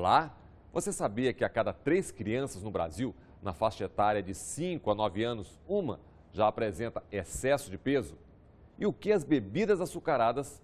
Olá! Você sabia que a cada 3 crianças no Brasil, na faixa etária de 5 a 9 anos, uma já apresenta excesso de peso? E o que as bebidas açucaradas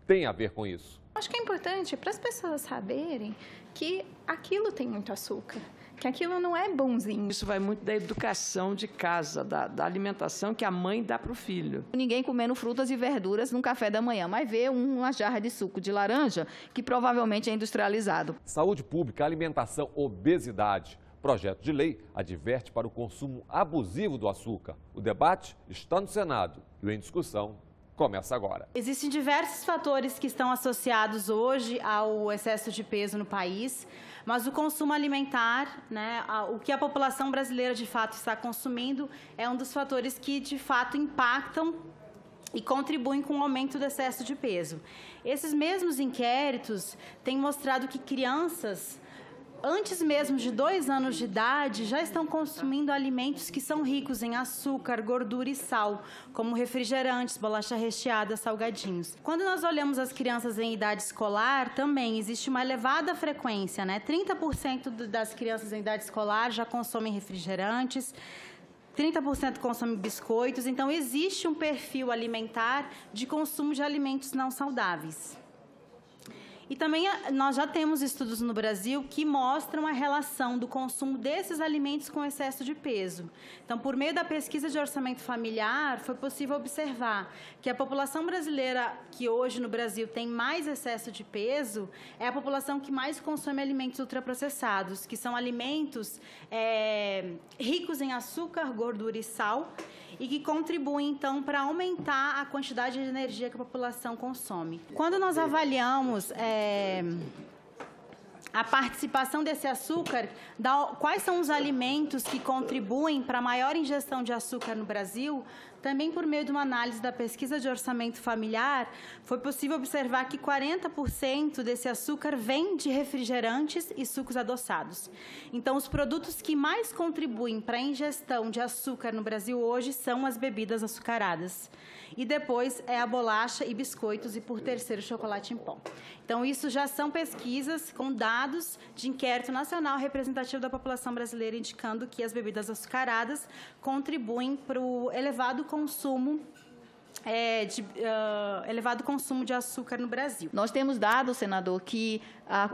têm a ver com isso? Acho que é importante para as pessoas saberem que aquilo tem muito açúcar, que aquilo não é bonzinho. Isso vai muito da educação de casa, da alimentação que a mãe dá para o filho. Ninguém comendo frutas e verduras no café da manhã, mas vê uma jarra de suco de laranja que provavelmente é industrializado. Saúde pública, alimentação, obesidade. Projeto de lei adverte para o consumo abusivo do açúcar. O debate está no Senado e o Em Discussão começa agora. Existem diversos fatores que estão associados hoje ao excesso de peso no país, mas o consumo alimentar, o que a população brasileira de fato está consumindo, é um dos fatores que de fato impactam e contribuem com o aumento do excesso de peso. Esses mesmos inquéritos têm mostrado que crianças, antes mesmo de 2 anos de idade, já estão consumindo alimentos que são ricos em açúcar, gordura e sal, como refrigerantes, bolacha recheada, salgadinhos. Quando nós olhamos as crianças em idade escolar, também existe uma elevada frequência, 30% das crianças em idade escolar já consomem refrigerantes, 30% consomem biscoitos, então existe um perfil alimentar de consumo de alimentos não saudáveis. E também nós já temos estudos no Brasil que mostram a relação do consumo desses alimentos com excesso de peso. Então, por meio da pesquisa de orçamento familiar, foi possível observar que a população brasileira que hoje no Brasil tem mais excesso de peso é a população que mais consome alimentos ultraprocessados, que são alimentos ricos em açúcar, gordura e sal, e que contribuem, então, para aumentar a quantidade de energia que a população consome. Quando nós avaliamos a participação desse açúcar, quais são os alimentos que contribuem para a maior ingestão de açúcar no Brasil, também por meio de uma análise da pesquisa de orçamento familiar, foi possível observar que 40% desse açúcar vem de refrigerantes e sucos adoçados. Então, os produtos que mais contribuem para a ingestão de açúcar no Brasil hoje são as bebidas açucaradas. E depois é a bolacha e biscoitos e, por terceiro, chocolate em pó. Então, isso já são pesquisas com dados de inquérito nacional representativo da população brasileira, indicando que as bebidas açucaradas contribuem para o elevado consumo de açúcar no Brasil. Nós temos dados, senador, que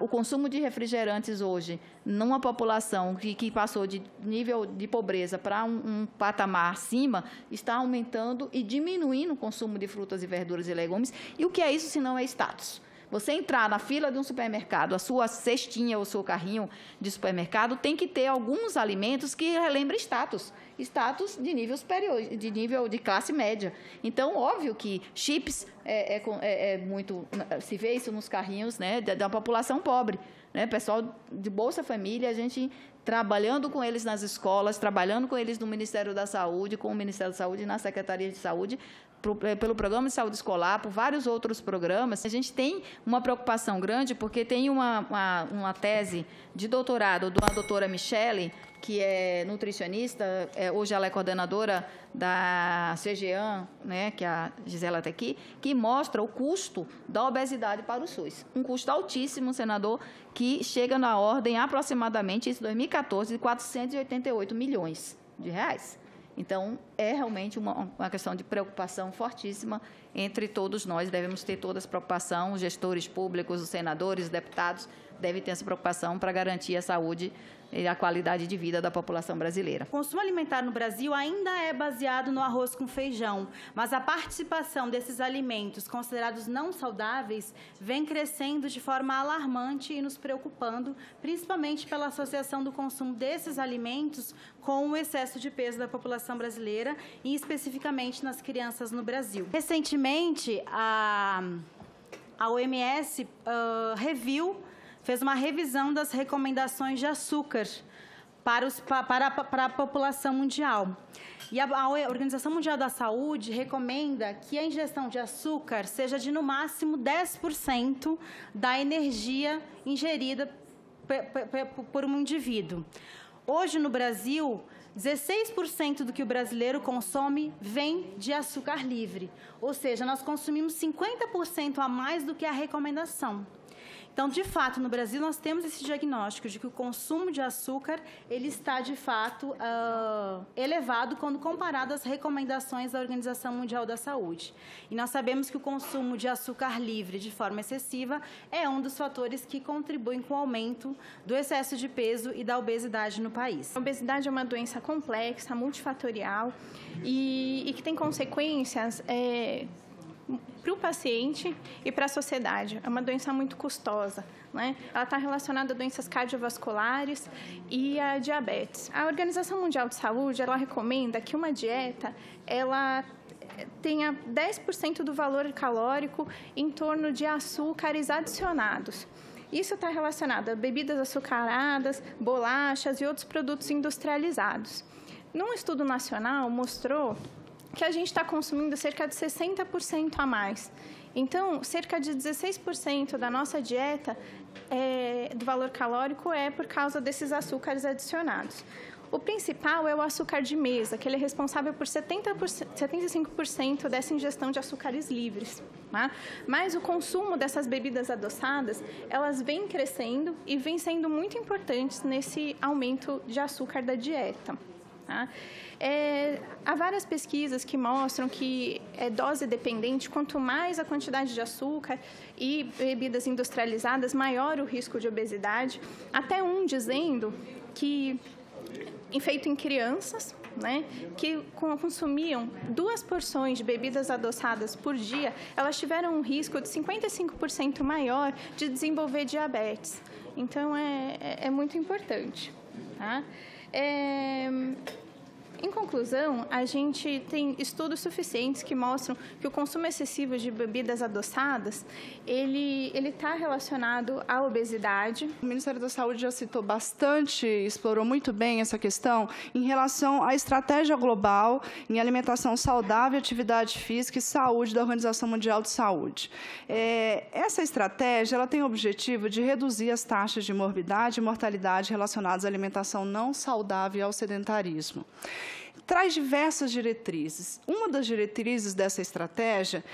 o consumo de refrigerantes hoje, numa população que passou de nível de pobreza para um patamar acima, está aumentando e diminuindo o consumo de frutas e verduras e legumes. E o que é isso se não é status? Você entrar na fila de um supermercado, a sua cestinha ou seu carrinho de supermercado tem que ter alguns alimentos que relembrem status de nível superior, de nível de classe média. Então, óbvio que chips muito, se vê isso nos carrinhos, da população pobre, pessoal de Bolsa Família, a gente trabalhando com eles nas escolas, trabalhando com eles no Ministério da Saúde, com o Ministério da Saúde e na Secretaria de Saúde, pelo Programa de Saúde Escolar, por vários outros programas. A gente tem uma preocupação grande porque tem uma tese de doutorado de uma doutora Michele, que é nutricionista, hoje ela é coordenadora da CGAN, que a Gisela está aqui, que mostra o custo da obesidade para o SUS. Um custo altíssimo, senador, que chega na ordem aproximadamente, em 2014, de 488 milhões de reais. Então, é realmente uma questão de preocupação fortíssima entre todos nós. Devemos ter toda essa preocupação, os gestores públicos, os senadores, os deputados devem ter essa preocupação para garantir a saúde e a qualidade de vida da população brasileira. O consumo alimentar no Brasil ainda é baseado no arroz com feijão, mas a participação desses alimentos considerados não saudáveis vem crescendo de forma alarmante e nos preocupando, principalmente pela associação do consumo desses alimentos com o excesso de peso da população brasileira e especificamente nas crianças no Brasil. Recentemente, a OMS fez uma revisão das recomendações de açúcar para a população mundial. E a Organização Mundial da Saúde recomenda que a ingestão de açúcar seja de, no máximo, 10% da energia ingerida por um indivíduo. Hoje, no Brasil, 16% do que o brasileiro consome vem de açúcar livre. Ou seja, nós consumimos 50% a mais do que a recomendação. Então, de fato, no Brasil, nós temos esse diagnóstico de que o consumo de açúcar ele está, de fato, elevado quando comparado às recomendações da Organização Mundial da Saúde. E nós sabemos que o consumo de açúcar livre de forma excessiva é um dos fatores que contribuem com o aumento do excesso de peso e da obesidade no país. A obesidade é uma doença complexa, multifatorial e que tem consequências para o paciente e para a sociedade. É uma doença muito custosa, né? Ela está relacionada a doenças cardiovasculares e a diabetes. A Organização Mundial de Saúde, ela recomenda que uma dieta, ela tenha 10% do valor calórico em torno de açúcares adicionados. Isso está relacionado a bebidas açucaradas, bolachas e outros produtos industrializados. Num estudo nacional, mostrou que a gente está consumindo cerca de 60% a mais. Então, cerca de 16% da nossa dieta do valor calórico é por causa desses açúcares adicionados. O principal é o açúcar de mesa, que ele é responsável por 75% dessa ingestão de açúcares livres. Tá? Mas o consumo dessas bebidas adoçadas, elas vêm crescendo e vêm sendo muito importantes nesse aumento de açúcar da dieta. Tá? Há várias pesquisas que mostram que é dose dependente, quanto mais a quantidade de açúcar e bebidas industrializadas, maior o risco de obesidade. Até dizendo que, feito em crianças, né, que consumiam 2 porções de bebidas adoçadas por dia, elas tiveram um risco de 55% maior de desenvolver diabetes. Então, é muito importante. Tá? Em conclusão, a gente tem estudos suficientes que mostram que o consumo excessivo de bebidas adoçadas, ele está relacionado à obesidade. O Ministério da Saúde já citou bastante, explorou muito bem essa questão em relação à estratégia global em alimentação saudável, atividade física e saúde da Organização Mundial de Saúde. Essa estratégia ela tem o objetivo de reduzir as taxas de morbidade e mortalidade relacionadas à alimentação não saudável e ao sedentarismo. Traz diversas diretrizes. Uma das diretrizes dessa estratégia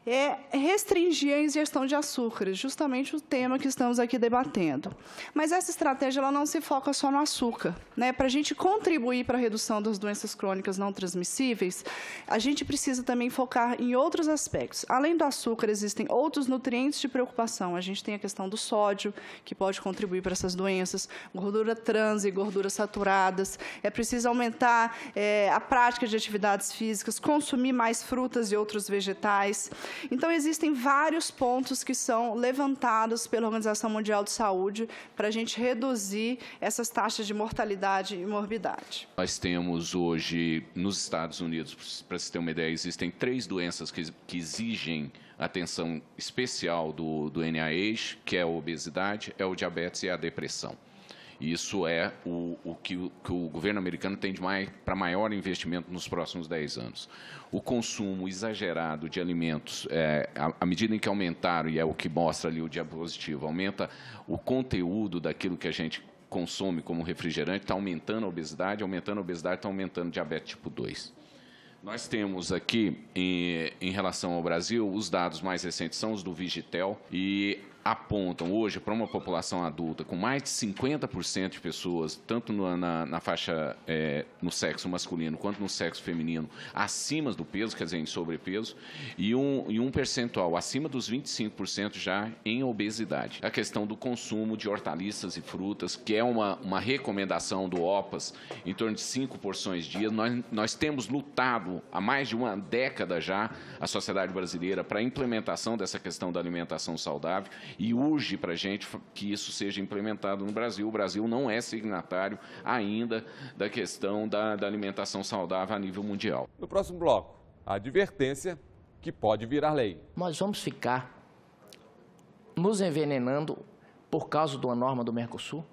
é restringir a ingestão de açúcares, justamente o tema que estamos aqui debatendo. Mas essa estratégia ela não se foca só no açúcar, né? Para a gente contribuir para a redução das doenças crônicas não transmissíveis, a gente precisa também focar em outros aspectos. Além do açúcar, existem outros nutrientes de preocupação. A gente tem a questão do sódio, que pode contribuir para essas doenças, gordura trans e gorduras saturadas. É preciso aumentar a prática de atividades físicas, consumir mais frutas e outros vegetais. Então, existem vários pontos que são levantados pela Organização Mundial de Saúde para a gente reduzir essas taxas de mortalidade e morbidade. Nós temos hoje, nos Estados Unidos, para você ter uma ideia, existem 3 doenças que exigem atenção especial do NIH, que é a obesidade, é o diabetes e a depressão. Isso é o que o governo americano tem para maior investimento nos próximos 10 anos. O consumo exagerado de alimentos, à medida em que aumentaram, e é o que mostra ali o diapositivo, aumenta o conteúdo daquilo que a gente consome como refrigerante, está aumentando a obesidade está aumentando o diabetes tipo 2. Nós temos aqui, em relação ao Brasil, os dados mais recentes são os do Vigitel e apontam hoje para uma população adulta com mais de 50% de pessoas, tanto na faixa, no sexo masculino quanto no sexo feminino, acima do peso, quer dizer, em sobrepeso, e um percentual acima dos 25% já em obesidade. A questão do consumo de hortaliças e frutas, que é uma recomendação do OPAS, em torno de 5 porções dia. Nós temos lutado há mais de uma década já, a sociedade brasileira, para a implementação dessa questão da alimentação saudável, e urge para a gente que isso seja implementado no Brasil. O Brasil não é signatário ainda da questão da alimentação saudável a nível mundial. No próximo bloco, a advertência que pode virar lei. Nós vamos ficar nos envenenando por causa de uma norma do Mercosul?